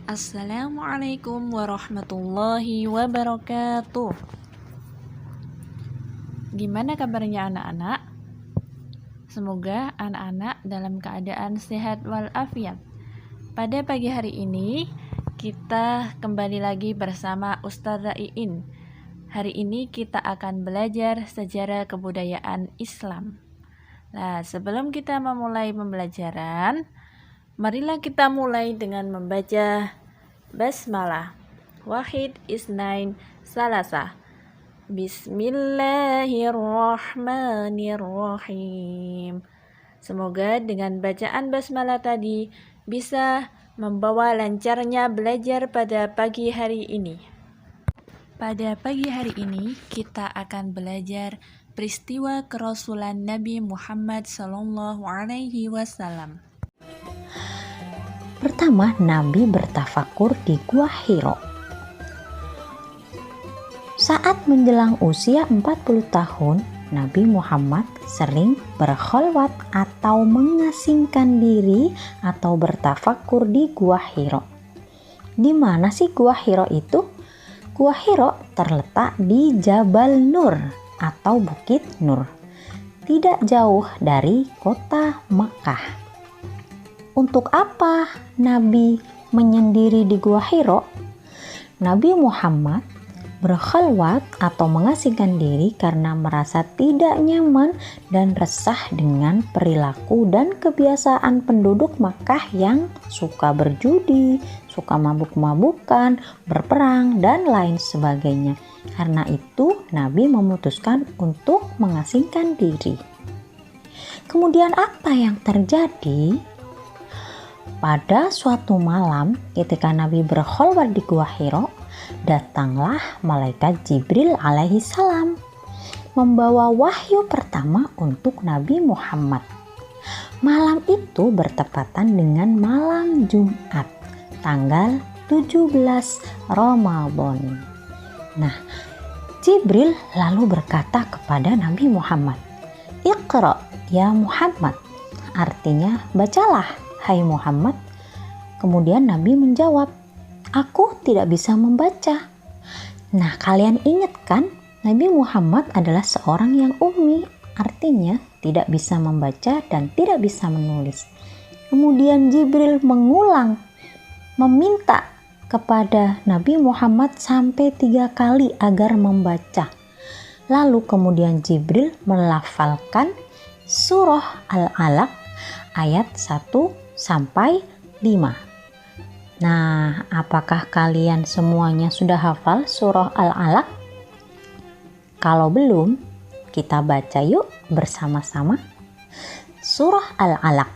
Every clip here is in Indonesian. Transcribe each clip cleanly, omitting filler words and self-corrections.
Assalamualaikum warahmatullahi wabarakatuh. Gimana kabarnya anak-anak? Semoga anak-anak dalam keadaan sehat walafiat. Pada pagi hari ini kita kembali lagi bersama Ustazah Iin. Hari ini kita akan belajar sejarah kebudayaan Islam. Nah, sebelum kita memulai pembelajaran, marilah kita mulai dengan membaca Basmalah. Wahid Isnain Salasa. Bismillahirrahmanirrahim. Semoga dengan bacaan basmalah tadi bisa membawa lancarnya belajar pada pagi hari ini. Pada pagi hari ini kita akan belajar peristiwa kerasulan Nabi Muhammad SAW. Pertama, Nabi bertafakur di Gua Hiro. Saat menjelang usia 40 tahun, Nabi Muhammad sering berkholwat atau mengasingkan diri atau bertafakur di Gua Hiro. Di mana sih Gua Hiro itu? Gua Hiro terletak di Jabal Nur atau Bukit Nur, tidak jauh dari kota Makkah. Untuk apa Nabi menyendiri di Gua Hiro? Nabi Muhammad berkhalwat atau mengasingkan diri karena merasa tidak nyaman dan resah dengan perilaku dan kebiasaan penduduk Makkah yang suka berjudi, suka mabuk-mabukan, berperang, dan lain sebagainya. Karena itu Nabi memutuskan untuk mengasingkan diri. Kemudian apa yang terjadi? Pada suatu malam ketika Nabi berkholwat di Gua Hiro, datanglah malaikat Jibril alaihi salam membawa wahyu pertama untuk Nabi Muhammad. Malam itu bertepatan dengan malam Jumat, tanggal 17 Ramadan. Nah, Jibril lalu berkata kepada Nabi Muhammad, "Iqra ya Muhammad," artinya bacalah hai Muhammad. Kemudian Nabi menjawab, "Aku tidak bisa membaca." Nah, kalian ingat kan, Nabi Muhammad adalah seorang yang ummi, artinya tidak bisa membaca dan tidak bisa menulis. Kemudian Jibril mengulang, meminta kepada Nabi Muhammad sampai 3 kali agar membaca. Lalu kemudian Jibril melafalkan surah Al-Alaq ayat 1 sampai 5. Nah, apakah kalian semuanya sudah hafal surah Al-Alaq? Kalau belum, kita baca yuk bersama-sama. Surah Al-Alaq.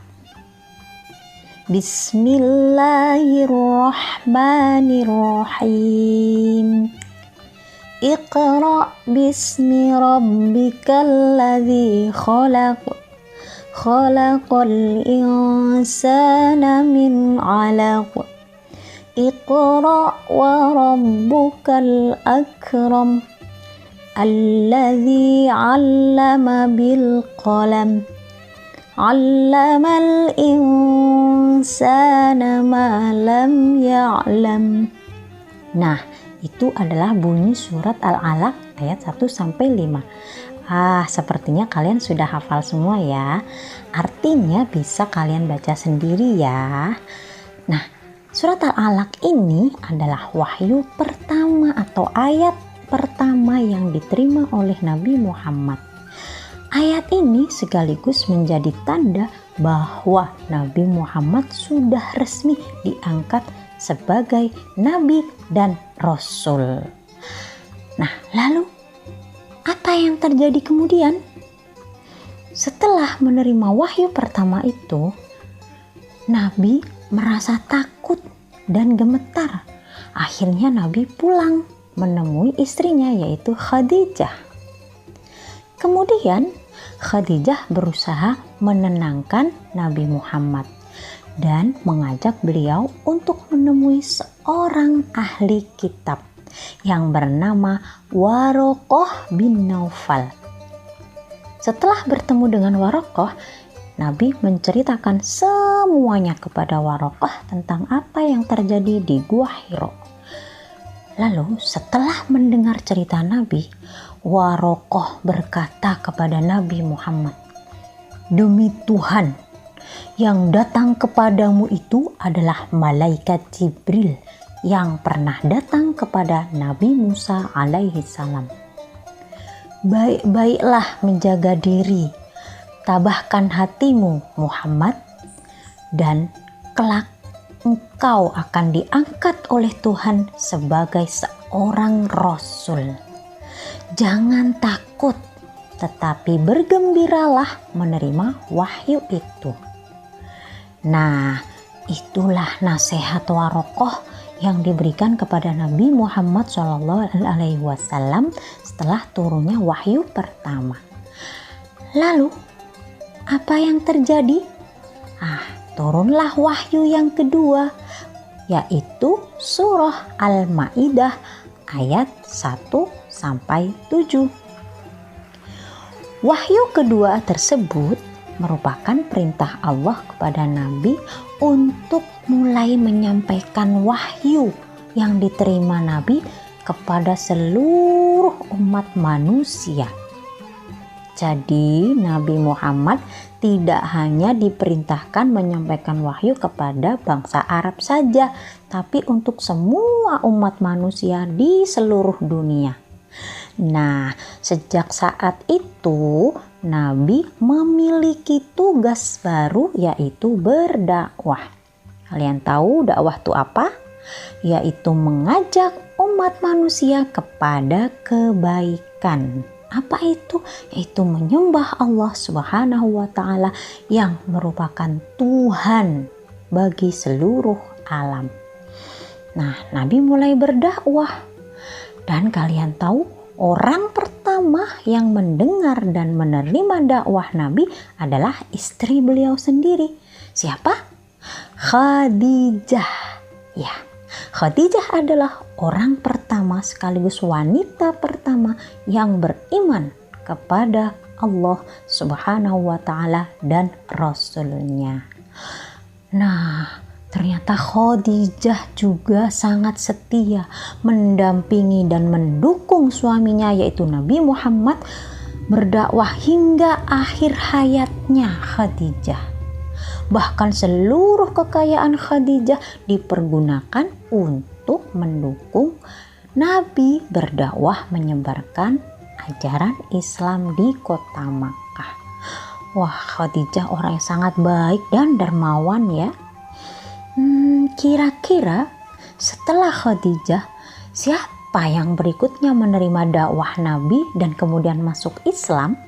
Bismillahirrahmanirrahim. Iqra bismi rabbikal ladzi khalaq. Khalaqal insana min 'alaq. Iqra wa rabbukal akram. Alladzi 'allama bil qalam. 'Allamal insana ma lam ya'lam. Nah, itu adalah bunyi surat Al-Alaq ayat 1 sampai 5. Sepertinya kalian sudah hafal semua ya. Artinya bisa kalian baca sendiri ya. Nah, surat Al-Alaq ini adalah wahyu pertama atau ayat pertama yang diterima oleh Nabi Muhammad. Ayat ini sekaligus menjadi tanda bahwa Nabi Muhammad sudah resmi diangkat sebagai Nabi dan Rasul. Nah, lalu apa yang terjadi kemudian? Setelah menerima wahyu pertama itu, Nabi merasa takut dan gemetar. Akhirnya Nabi pulang menemui istrinya, yaitu Khadijah. Kemudian Khadijah berusaha menenangkan Nabi Muhammad dan mengajak beliau untuk menemui seorang ahli kitab yang bernama Warokoh bin Naufal. Setelah bertemu dengan Warokoh, Nabi menceritakan semuanya kepada Waraqah tentang apa yang terjadi di Gua Hiro. Lalu setelah mendengar cerita Nabi, Waraqah berkata kepada Nabi Muhammad, "Demi Tuhan, yang datang kepadamu itu adalah malaikat Jibril yang pernah datang kepada Nabi Musa alaihi salam. Baik-baiklah menjaga diri, tabahkan hatimu Muhammad, dan kelak engkau akan diangkat oleh Tuhan sebagai seorang Rasul. Jangan takut, tetapi bergembiralah menerima wahyu itu." Nah, itulah nasihat Waraqah yang diberikan kepada Nabi Muhammad SAW setelah turunnya wahyu pertama. Lalu, apa yang terjadi? Turunlah wahyu yang kedua, yaitu surah Al-Maidah ayat 1-7. Wahyu kedua tersebut merupakan perintah Allah kepada Nabi untuk mulai menyampaikan wahyu yang diterima Nabi kepada seluruh umat manusia. Jadi Nabi Muhammad tidak hanya diperintahkan menyampaikan wahyu kepada bangsa Arab saja, tapi untuk semua umat manusia di seluruh dunia. Nah, sejak saat itu Nabi memiliki tugas baru, yaitu berdakwah. Kalian tahu dakwah itu apa? Yaitu mengajak umat manusia kepada kebaikan. Apa itu? Yaitu menyembah Allah Subhanahu wa Ta'ala yang merupakan Tuhan bagi seluruh alam. Nah, Nabi mulai berdakwah, dan kalian tahu orang pertama yang mendengar dan menerima dakwah Nabi adalah istri beliau sendiri. Siapa? Khadijah. Ya, Khadijah adalah orang pertama sekaligus wanita pertama yang beriman kepada Allah Subhanahu wa Ta'ala dan Rasulnya. Nah, ternyata Khadijah juga sangat setia mendampingi dan mendukung suaminya, yaitu Nabi Muhammad, berdakwah hingga akhir hayatnya Khadijah. Bahkan seluruh kekayaan Khadijah dipergunakan untuk mendukung Nabi berdakwah menyebarkan ajaran Islam di kota Makkah. Wah, Khadijah orang yang sangat baik dan dermawan ya. Kira-kira setelah Khadijah, siapa yang berikutnya menerima dakwah Nabi dan kemudian masuk Islam?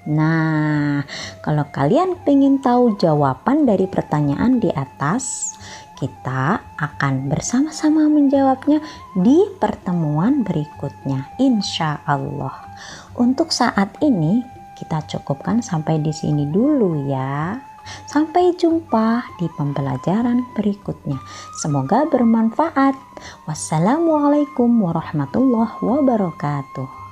Nah, kalau kalian ingin tahu jawaban dari pertanyaan di atas, kita akan bersama-sama menjawabnya di pertemuan berikutnya, insya Allah. Untuk saat ini, kita cukupkan sampai di sini dulu ya. Sampai jumpa di pembelajaran berikutnya. Semoga bermanfaat. Wassalamualaikum warahmatullahi wabarakatuh.